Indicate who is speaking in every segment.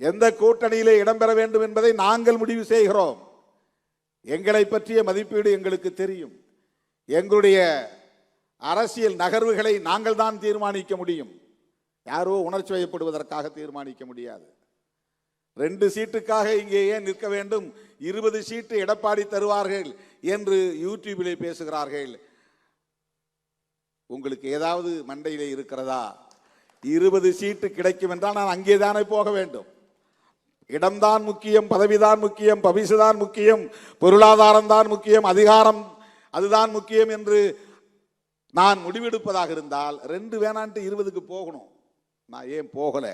Speaker 1: எந்த கூட்டணியிலே இடம்பெற வேண்டும் என்பதை நாங்கள் முடிவு செய்கிறோம். எங்களை பற்றிய மதிப்பீடு எங்களுக்கு தெரியும். எங்களுடைய அரசியல் நகர்வுகளை நாங்கள் தான் தீர்மானிக்க முடியும். யாரோ உணர்ச்சி வயப்படுவதற்காக தீர்மானிக்க முடியாது. 2 சீட்டுக்காக இங்கே ஏன் நிற்க வேண்டும்? 20 சீட்டு எடப்பாடி தருவார்கள் என்று யூடியூபிலே பேசுகிறார்கள். உங்களுக்கு ஏதாவது மண்டையிலே இருக்கிறதா? 20 சீட்டு கிடைக்கும் என்றால் நான் அங்கேதானே போக வேண்டும். இடம்தான் முக்கியம், பதவிதான் முக்கியம், பவிசுதான் முக்கியம், பொருளாதாரம் தான் முக்கியம், அதிகாரம் அதுதான் முக்கியம் என்று நான் முடிவெடுப்பதாக இருந்தால் 2 வேணான்ட்டு 20க்கு போகணும். நான் ஏன் போகல?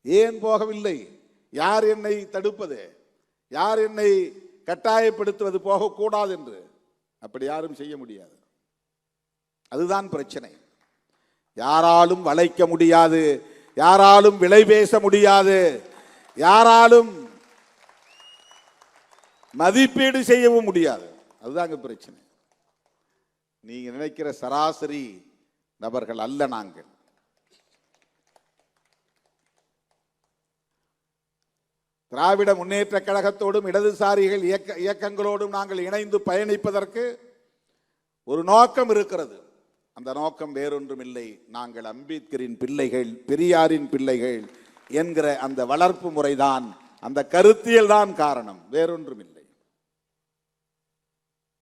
Speaker 1: ஏன் போகவில்லை? யார் என்னை தடுப்பது? யார் என்னை கட்டாயப்படுத்துவது போகக்கூடாது என்று? அப்படி யாரும் செய்ய முடியாது. அதுதான் பிரச்சனை. யாராலும் வளைக்க முடியாது, யாராலும் விலை பேச முடியாது, யாராலும் மதிப்பீடு செய்யவும் முடியாது. அதுதாங்க பிரச்சனை. நீங்க நினைக்கிற சராசரி நபர்கள் அல்ல நாங்கள். திராவிட முன்னேற்ற கழகத்தோடும் இடதுசாரிகள் இயக்கங்களோடும் நாங்கள் இணைந்து பயணிப்பதற்கு ஒரு நோக்கம் இருக்கிறது. அந்த நோக்கம் வேறொன்றும் இல்லை. நாங்கள் அம்பேத்கரின் பிள்ளைகள், பெரியாரின் பிள்ளைகள் என்கிற அந்த வளர்ப்பு முறைதான், அந்த கருத்தியல் தான் காரணம், வேறொன்றும் இல்லை.